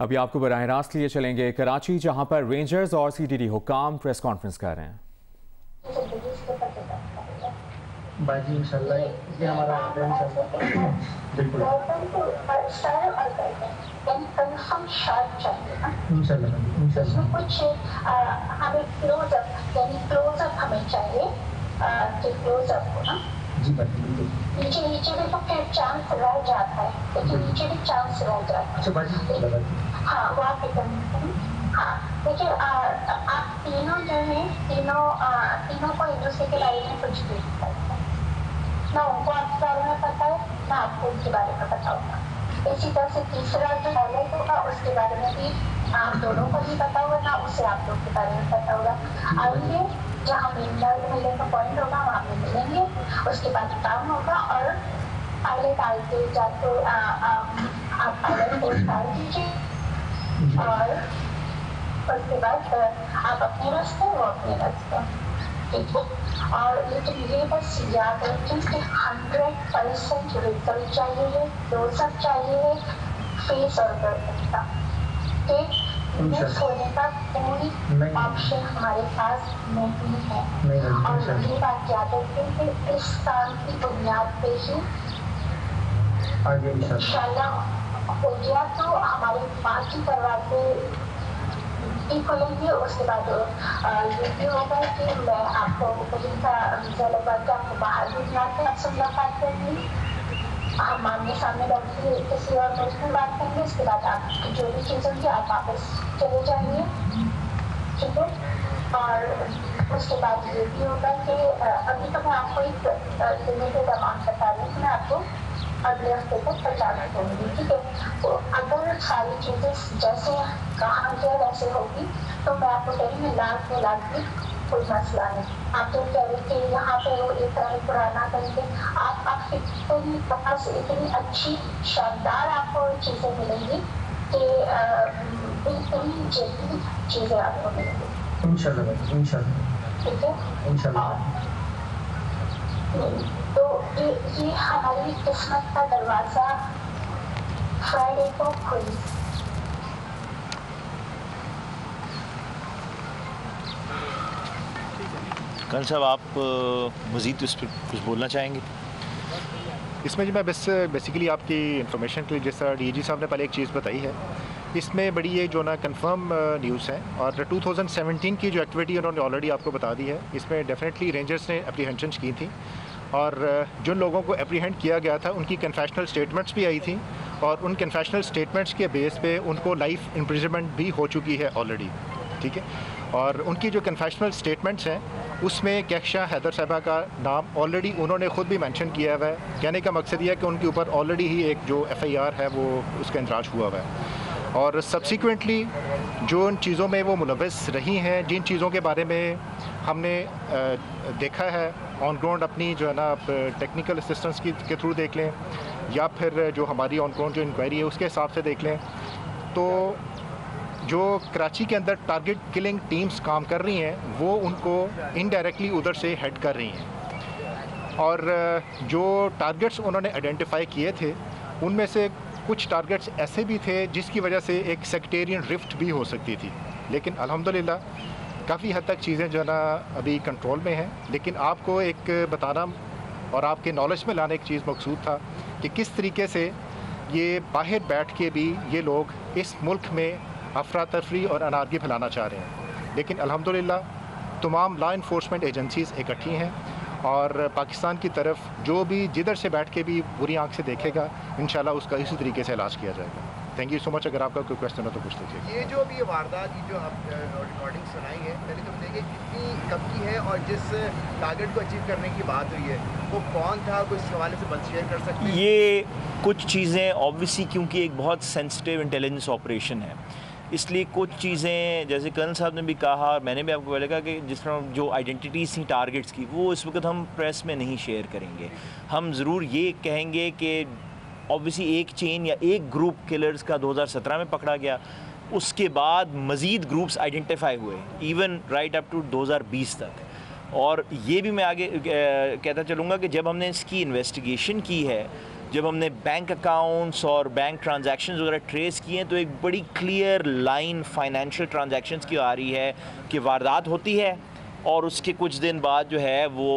अभी आपको बराह रास्त लिए चलेंगे कराची, जहां पर रेंजर्स और सीटीडी हुक्काम प्रेस कॉन्फ्रेंस कर रहे हैं। बाजी इंशाल्लाह ये हमारा बिल्कुल कंफर्म शॉट चाहिए ना इंशाल्लाह इसमें कुछ हमें क्लोजअप हमें चाहिए कि क्लोजअप हो ना जी बिल्कुल नीचे नीचे भी तो फिर चांस रह जाता है, लेकिन नीचे भी चांस रह जाता है। अच्छा बाजी हाँ वहाँ पे हाँ देखिए आप तीनों जो है तीनों को एक दूसरे के बारे में कुछ भी नहीं करते, ना उनको आपके बारे में पता है ना आपको उनके बारे में पता होगा। इसी तरह से तीसरा जो हाईलाइट होगा उसके बारे में भी आप दोनों को भी पता होगा, ना उसे आप लोग के बारे में पता होगा। आइए जहाँ मिलने का पॉइंट होगा वहाँ पे मिलेंगे, उसके बाद काम होगा और पायलट आगे जाके आप पायलट पोस्ट डाल दीजिए और उसके बाद आप अपने रास्ते वो अपने रास्ते, ठीक है। और लेकिन ये बस याद रखें कि 100% रिजल्ट चाहिए, क्लोजअप चाहिए फेस और गर्दन का, ठीक। मिस होने का कोई ऑप्शन हमारे पास नहीं है। और ये बात याद रखें कि इस काम की बुनियाद पे ही इंशाल्लाह हो गया तो हमारे बाकी दरवाजे खुलेंगे। उसके बाद ये भी होगा कि मैं आपको वीज़ा लगवा के आपको बाहर भी बुलाकर आपसे मुलाकात करेंगी, हम आमने सामने बैठ के किसी और मुल्क में बात करेंगे। उसके बाद आप जो भी चीज़ होंगी आप वापस चले जाएंगे, ठीक है। और उसके बाद ये भी होगा कि अभी तो मैं आपको एक लिमिटेड अमाउंट बता रही हूँ, मैं आपको अगले हफ्ते तक पहुँचाना दूँगी, ठीक है। तो अगर सारी चीज़ें जैसे कहा गया वैसे होगी तो मैं आपको कहीं लाख भी कोई मसला नहीं। आप तो कह रहे थे यहाँ पे वो एक तरह पुराना करेंगे, आप इतनी पास इतनी अच्छी शानदार आपको चीज़ें मिलेंगी कि इतनी जल्दी चीज़ें आपको मिलेंगी इंशाल्लाह, ठीक है इंशाल्लाह। तो ये हमारी किस्मत का दरवाज़ा फ्राइडे को खुली। कर्नल साहब आप मज़ीद इस पर कुछ बोलना चाहेंगे? इसमें जो मैं बेसिकली आपकी इन्फॉर्मेशन के लिए जिस तरह डीजी साहब ने पहले एक चीज़ बताई है, इसमें बड़ी ये जो ना कंफर्म न्यूज़ है और 2017 की जो एक्टिविटी उन्होंने ऑलरेडी आपको बता दी है। इसमें डेफिनेटली रेंजर्स ने एप्रीहेंशंस की थी और जिन लोगों को एप्रीहेंड किया गया था उनकी कन्फेशनल स्टेटमेंट्स भी आई थी और उन कन्फेशनल स्टेटमेंट्स के बेस पे उनको लाइफ इम्प्रिजनमेंट भी हो चुकी है ऑलरेडी, ठीक है। और उनकी जो कन्फेशनल स्टेटमेंट्स हैं उसमें कैक्शा हैदर साहबा का नाम ऑलरेडी उन्होंने ख़ुद भी मेंशन किया हुआ है। कहने का मकसद ये है कि उनके ऊपर ऑलरेडी ही एक जो FIR है वो उसका इंदराज हुआ हुआ है और सब्सिक्वेंटली जो उन चीज़ों में वो मुलव्वस रही हैं, जिन चीज़ों के बारे में हमने देखा है ऑन ग्राउंड अपनी जो है ना टेक्निकल असिस्टेंस के थ्रू देख लें या फिर जो हमारी ऑन ग्राउंड जो इंक्वायरी है उसके हिसाब से देख लें, तो जो कराची के अंदर टारगेट किलिंग टीम्स काम कर रही हैं वो उनको इनडायरेक्टली उधर से हेड कर रही हैं। और जो टारगेट्स उन्होंने आइडेंटिफाई किए थे उनमें से कुछ टारगेट्स ऐसे भी थे जिसकी वजह से एक सेक्टेरियन रिफ्ट भी हो सकती थी, लेकिन अल्हम्दुलिल्लाह काफ़ी हद तक चीज़ें जो है ना अभी कंट्रोल में हैं। लेकिन आपको एक बताना और आपके नॉलेज में लाने की चीज़ मकसूद था कि किस तरीके से ये बाहर बैठ के भी ये लोग इस मुल्क में अफरा तफरी और अनारकी फैलाना चाह रहे हैं। लेकिन अल्हम्दुलिल्लाह तमाम लॉ इन्फोर्समेंट एजेंसीज़ इकट्ठी हैं और पाकिस्तान की तरफ जो भी जिधर से बैठ के भी बुरी आंख से देखेगा इंशाल्लाह उसका इसी तरीके से इलाज किया जाएगा। Thank you so much. अगर आपका कोई क्वेश्चन हो तो पूछ लीजिए। ये जो अभी वारदात की जो आप रिकॉर्डिंग सुनाई है, पहले तो देखिए कितनी कब की है और जिस टारगेट को अचीव करने की बात हुई है वो कौन था, कुछ इस हवाले से बात शेयर कर सकते हैं? ये कुछ चीज़ें ऑब्वियसली क्योंकि एक बहुत सेंसिटिव इंटेलिजेंस ऑपरेशन है, इसलिए कुछ चीज़ें जैसे कर्नल साहब ने भी कहा और मैंने भी आपको पहले कहा कि जिस तरह जो आइडेंटिटीज़ थी टारगेट्स की वो इस वक्त हम प्रेस में नहीं शेयर करेंगे। हम ज़रूर ये कहेंगे कि ऑब्वियसली एक चेन या एक ग्रुप किलर्स का 2017 में पकड़ा गया, उसके बाद मज़ीद ग्रुप्स आइडेंटिफाई हुए इवन राइट अप टू 2020 तक। और ये भी मैं आगे कहता चलूँगा कि जब हमने इसकी इन्वेस्टिगेशन की है जब हमने बैंक अकाउंट्स और बैंक ट्रांजैक्शंस वगैरह ट्रेस किए हैं तो एक बड़ी क्लियर लाइन फाइनेंशियल ट्रांजैक्शंस की आ रही है कि वारदात होती है और उसके कुछ दिन बाद जो है वो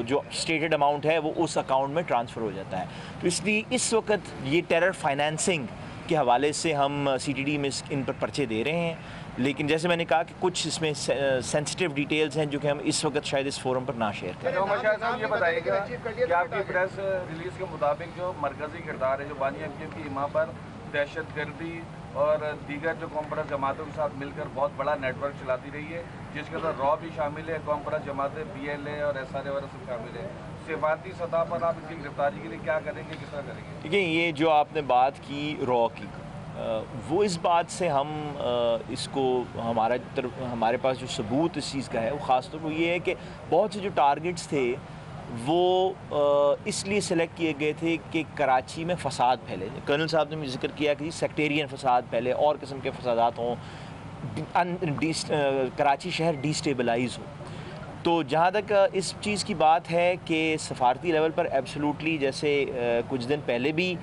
जो स्टेटेड अमाउंट है वो उस अकाउंट में ट्रांसफ़र हो जाता है। तो इसलिए इस वक्त ये टेरर फाइनेंसिंग के हवाले से हम CTD में इन पर पर्चे दे रहे हैं, लेकिन जैसे मैंने कहा कि कुछ इसमें सेंसिटिव डिटेल्स हैं जो कि हम इस वक्त शायद इस फोरम पर ना शेयर करें। साहब ये बताइएगा कि आपकी प्रेस रिलीज़ के मुताबिक जो मरकज़ी किरदार है जो बानी MKM की हिमा पर दहशतगर्दी और दीगर जो कौम-परस्त जमातों के साथ मिलकर बहुत बड़ा नेटवर्क चलाती रही है, जिसके अंदर रॉ भी शामिल है, कौम-परस्त जमातें PLA और SRA वगैरह सब शामिल है। सिफारती सतह पर आप इसकी गिरफ्तारी के लिए क्या करेंगे, किस तरह करेंगे? देखिए, ये जो आपने बात की रॉ की, वो इस बात से हम इसको हमारे पास जो सबूत इस चीज़ का है वो ख़ास तौर पर ये है कि बहुत से जो टारगेट्स थे वो इसलिए सेलेक्ट किए गए थे कि कराची में फसाद फैले। कर्नल साहब ने मुझे जिक्र किया कि सेक्टेरियन फसाद फैले और किस्म के फसादात हों, कराची शहर डिस्टेबलाइज हो। तो जहाँ तक इस चीज़ की बात है कि सफारती लेवल पर एब्सोल्युटली, जैसे कुछ दिन पहले भी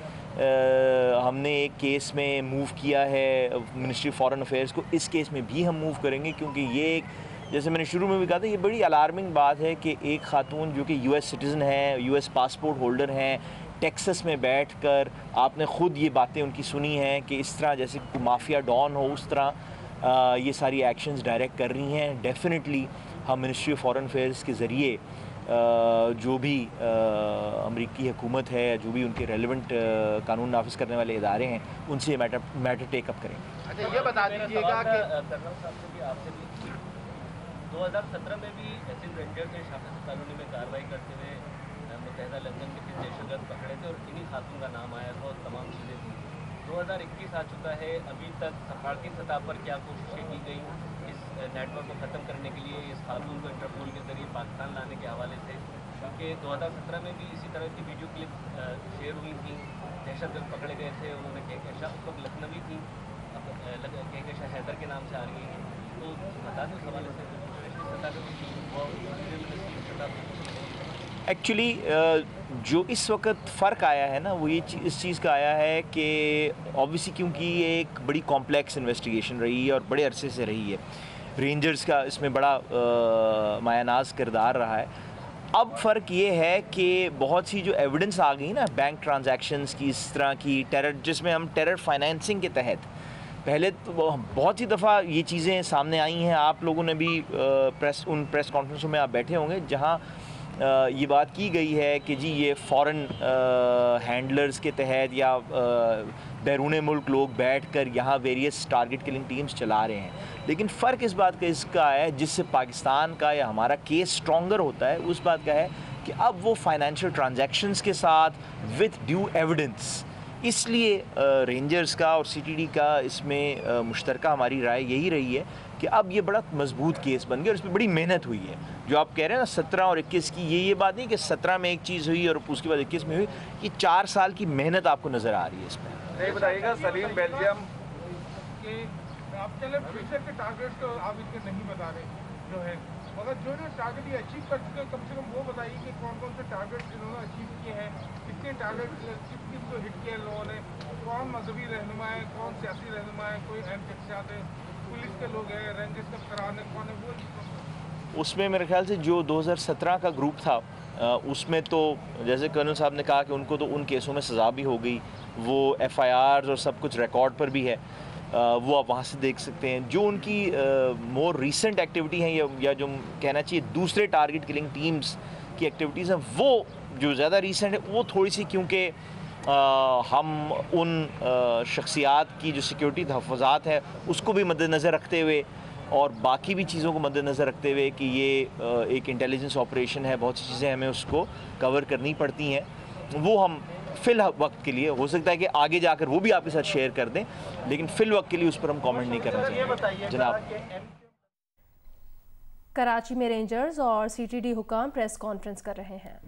हमने एक केस में मूव किया है मिनिस्ट्री फॉरेन अफेयर्स को, इस केस में भी हम मूव करेंगे क्योंकि ये एक, जैसे मैंने शुरू में भी कहा था, ये बड़ी अलार्मिंग बात है कि एक खातून जो कि US सिटीज़न है, US पासपोर्ट होल्डर हैं, टेक्सास में बैठकर आपने ख़ुद ये बातें उनकी सुनी हैं कि इस तरह जैसे माफिया डॉन हो उस तरह ये सारी एक्शंस डायरेक्ट कर रही हैं। डेफिनेटली हम मिनिस्ट्री ऑफ फॉरेन अफेयर्स के ज़रिए जो भी अमरीकी हुकूमत है, जो भी उनके रेलिवेंट कानून नाफिज करने वाले इदारे हैं, उनसे मैटर टेकअप करेंगे। अच्छा, ये बता दीजिएगा कि 2017 में भी एसिड रेंजर्स ने शाफिस कॉलोनी में कार्रवाई करते हुए मुत्तहिदा लंदन के 3 दहशतगर्द पकड़े थे और इन्हीं खातून का नाम आया था और तमाम चीज़ें थी। 2021 आ चुका है, अभी तक सफारती सतह पर क्या कोशिशें की गई इस नेटवर्क को ख़त्म करने के लिए, इस खातून को इंटरपोल के ज़रिए पाकिस्तान लाने के हवाले से? क्योंकि 2017 में भी इसी तरह की वीडियो क्लिप शेयर हुई थी, दहशतगर्द पकड़े गए थे, उन्होंने कहकशा उस वक्त लखनवी थी, कहकशा हैदर के नाम से आ रही है। तो बता दें उस हवाले से एक्चुअली जो इस वक्त फ़र्क आया है ना, वो ये इस चीज़ का आया है कि ऑब्वियसली क्योंकि ये एक बड़ी कॉम्प्लेक्स इन्वेस्टिगेशन रही है और बड़े अरसे से रही है, रेंजर्स का इसमें बड़ा मायानाज किरदार रहा है। अब फ़र्क ये है कि बहुत सी जो एविडेंस आ गई ना बैंक ट्रांजैक्शंस की, इस तरह की टेरर, जिसमें हम टेरर फाइनेंसिंग के तहत पहले तो बहुत सी दफ़ा ये चीज़ें सामने आई हैं। आप लोगों ने भी उन प्रेस कॉन्फ्रेंसों में आप बैठे होंगे जहाँ ये बात की गई है कि जी ये फ़ॉरेन हैंडलर्स के तहत या बैरून मुल्क लोग बैठकर यहाँ वेरियस टारगेट किलिंग टीम्स चला रहे हैं। लेकिन फ़र्क इस बात का इसका है, जिससे पाकिस्तान का या हमारा केस स्ट्रॉन्गर होता है, उस बात का है कि अब वो फाइनेंशियल ट्रांजैक्शंस के साथ विद ड्यू एविडेंस, इसलिए रेंजर्स का और CTD का इसमें मुश्तरका हमारी राय यही रही है कि अब ये बड़ा मजबूत केस बन गया और इस पर बड़ी मेहनत हुई है। जो आप कह रहे हैं ना 17 और 21 की, ये बात नहीं कि 17 में एक चीज़ हुई और उसके बाद 21 में हुई, ये 4 साल की मेहनत आपको नज़र आ रही है इसमें। ये बताइएगा सलीम बेल्जियम के आप चले फ्यूचर के टारगेट्स तो आप इनके नहीं बता रहे जो है, मगर जो टारगेट ये अचीव कर चुके हैं, कम से कम वो बताइए कि कौन कौन से टारगेट इन्होंने अचीव किए हैं, कितने टारगेट किस किस को हिट किया लोगों ने, कौन मजहबी रहनुमा है, कौन सियासी रहनुमा है, कोई अहम शख्सियात है, पुलिस के लोग हैं, रेंजर्स का कराने कौन है, वो उसमें मेरे ख्याल से जो 2017 का ग्रुप था उसमें तो जैसे कर्नल साहब ने कहा कि उनको तो उन केसों में सज़ा भी हो गई, वो FIRs और सब कुछ रिकॉर्ड पर भी है, वो आप वहाँ से देख सकते हैं। जो उनकी मोर रीसेंट एक्टिविटी हैं या जो कहना चाहिए दूसरे टारगेट किलिंग टीम्स की एक्टिविटीज़ हैं, वो जो ज़्यादा रीसेंट है वो थोड़ी सी, क्योंकि हम उन शख्सियात की जो सिक्योरिटी तहफ़्फ़ुज़ात है उसको भी मद्देनज़र रखते हुए और बाकी भी चीज़ों को मद्देनज़र रखते हुए कि ये एक इंटेलिजेंस ऑपरेशन है, बहुत सी चीज़ें हमें उसको कवर करनी पड़ती हैं, वो हम फ़िल वक्त के लिए, हो सकता है कि आगे जाकर वो भी आपके साथ शेयर कर दें, लेकिन फ़िल वक्त के लिए उस पर हम कमेंट नहीं करना चाहेंगे जनाब। कराची में रेंजर्स और CTD हुकाम प्रेस कॉन्फ्रेंस कर रहे हैं।